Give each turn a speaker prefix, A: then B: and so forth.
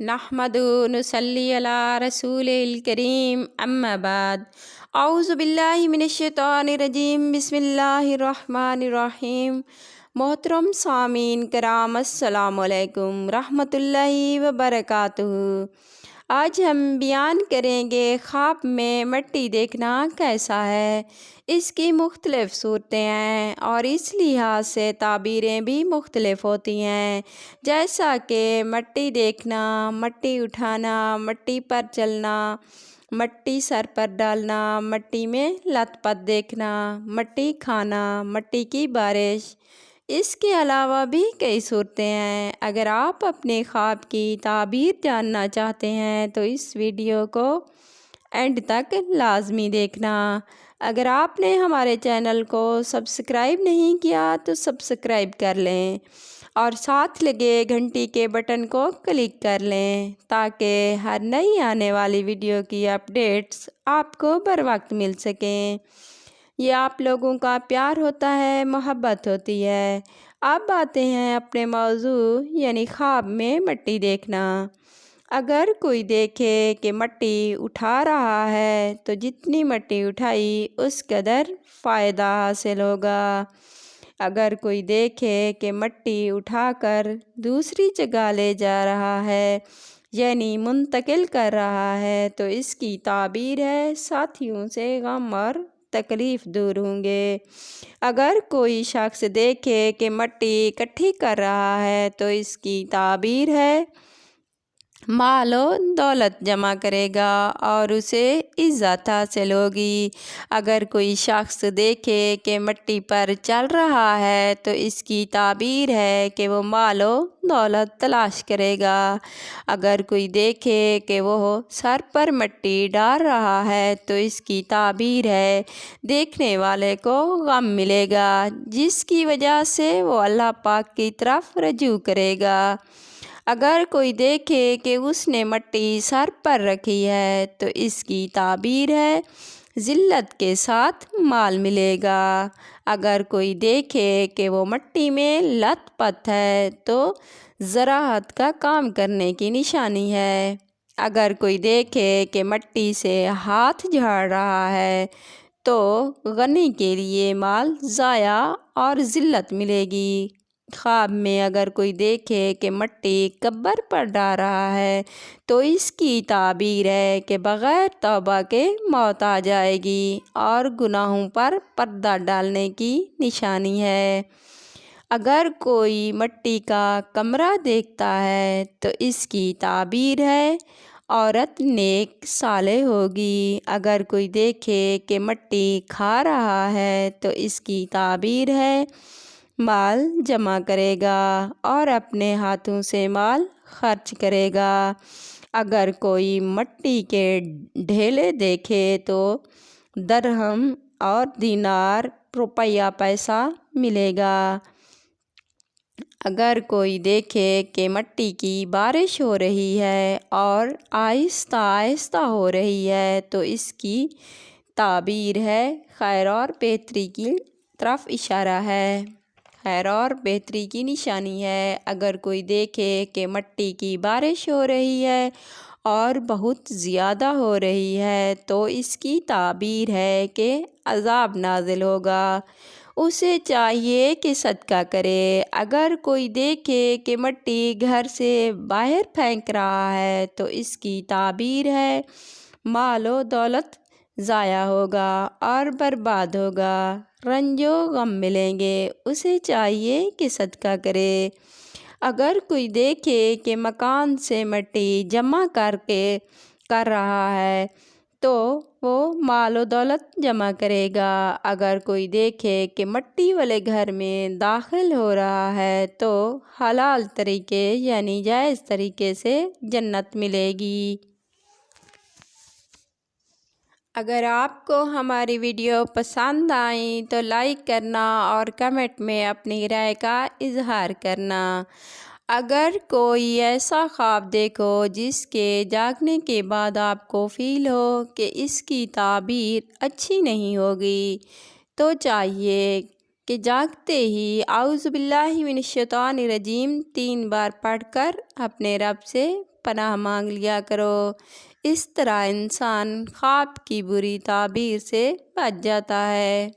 A: نحمدُ نصلی علی رسول الکریم اما بعد اعوذ باللہ من الشیطان الرجیم بسم اللہ الرحمن الرحیم۔ محترم سامعین کرام السلام علیکم رحمۃ اللہ وبرکاتہ۔ آج ہم بیان کریں گے خواب میں مٹی دیکھنا کیسا ہے۔ اس کی مختلف صورتیں ہیں اور اس لحاظ سے تعبیریں بھی مختلف ہوتی ہیں، جیسا کہ مٹی دیکھنا، مٹی اٹھانا، مٹی پر چلنا، مٹی سر پر ڈالنا، مٹی میں لت پت دیکھنا، مٹی کھانا، مٹی کی بارش۔ اس کے علاوہ بھی کئی صورتیں ہیں۔ اگر آپ اپنے خواب کی تعبیر جاننا چاہتے ہیں تو اس ویڈیو کو اینڈ تک لازمی دیکھنا۔ اگر آپ نے ہمارے چینل کو سبسکرائب نہیں کیا تو سبسکرائب کر لیں اور ساتھ لگے گھنٹی کے بٹن کو کلک کر لیں تاکہ ہر نئی آنے والی ویڈیو کی اپڈیٹس آپ کو بر وقت مل سکیں۔ یہ آپ لوگوں کا پیار ہوتا ہے، محبت ہوتی ہے۔ اب آتے ہیں اپنے موضوع یعنی خواب میں مٹی دیکھنا۔ اگر کوئی دیکھے کہ مٹی اٹھا رہا ہے تو جتنی مٹی اٹھائی اس قدر فائدہ حاصل ہوگا۔ اگر کوئی دیکھے کہ مٹی اٹھا کر دوسری جگہ لے جا رہا ہے یعنی منتقل کر رہا ہے تو اس کی تعبیر ہے ساتھیوں سے غم اور تکلیف دور ہوں گے۔ اگر کوئی شخص دیکھے کہ مٹی اکٹھی کر رہا ہے تو اس کی تعبیر ہے مال و دولت جمع کرے گا اور اسے عزت حاصل ہوگی۔ اگر کوئی شخص دیکھے کہ مٹی پر چل رہا ہے تو اس کی تعبیر ہے کہ وہ مال و دولت تلاش کرے گا۔ اگر کوئی دیکھے کہ وہ سر پر مٹی ڈال رہا ہے تو اس کی تعبیر ہے دیکھنے والے کو غم ملے گا جس کی وجہ سے وہ اللہ پاک کی طرف رجوع کرے گا۔ اگر کوئی دیکھے کہ اس نے مٹی سر پر رکھی ہے تو اس کی تعبیر ہے ذلت کے ساتھ مال ملے گا۔ اگر کوئی دیکھے کہ وہ مٹی میں لت پت ہے تو زراعت کا کام کرنے کی نشانی ہے۔ اگر کوئی دیکھے کہ مٹی سے ہاتھ جھاڑ رہا ہے تو غنی کے لیے مال ضائع اور ذلت ملے گی۔ خواب میں اگر کوئی دیکھے کہ مٹی قبر پر ڈال رہا ہے تو اس کی تعبیر ہے کہ بغیر توبہ کے موت آ جائے گی اور گناہوں پر پردہ ڈالنے کی نشانی ہے۔ اگر کوئی مٹی کا کمرہ دیکھتا ہے تو اس کی تعبیر ہے عورت نیک صالح ہوگی۔ اگر کوئی دیکھے کہ مٹی کھا رہا ہے تو اس کی تعبیر ہے مال جمع کرے گا اور اپنے ہاتھوں سے مال خرچ کرے گا۔ اگر کوئی مٹی کے ڈھیلے دیکھے تو درہم اور دینار روپیہ پیسہ ملے گا۔ اگر کوئی دیکھے کہ مٹی کی بارش ہو رہی ہے اور آہستہ آہستہ ہو رہی ہے تو اس کی تعبیر ہے خیر اور بہتری کی طرف اشارہ ہے، خیر اور بہتری کی نشانی ہے۔ اگر کوئی دیکھے کہ مٹی کی بارش ہو رہی ہے اور بہت زیادہ ہو رہی ہے تو اس کی تعبیر ہے کہ عذاب نازل ہوگا، اسے چاہیے کہ صدقہ کرے۔ اگر کوئی دیکھے کہ مٹی گھر سے باہر پھینک رہا ہے تو اس کی تعبیر ہے مال و دولت ضائع ہوگا اور برباد ہوگا، رنج و غم ملیں گے، اسے چاہیے کہ صدقہ کرے۔ اگر کوئی دیکھے کہ مکان سے مٹی جمع کر رہا ہے تو وہ مال و دولت جمع کرے گا۔ اگر کوئی دیکھے کہ مٹی والے گھر میں داخل ہو رہا ہے تو حلال طریقے یعنی جائز طریقے سے جنت ملے گی۔ اگر آپ کو ہماری ویڈیو پسند آئیں تو لائک کرنا اور کمنٹ میں اپنی رائے کا اظہار کرنا۔ اگر کوئی ایسا خواب دیکھو جس کے جاگنے کے بعد آپ کو فیل ہو کہ اس کی تعبیر اچھی نہیں ہوگی تو چاہیے کہ جاگتے ہی اعوذ باللہ من الشیطان الرجیم 3 بار پڑھ کر اپنے رب سے پناہ مانگ لیا کرو۔ اس طرح انسان خواب کی بری تعبیر سے بچ جاتا ہے۔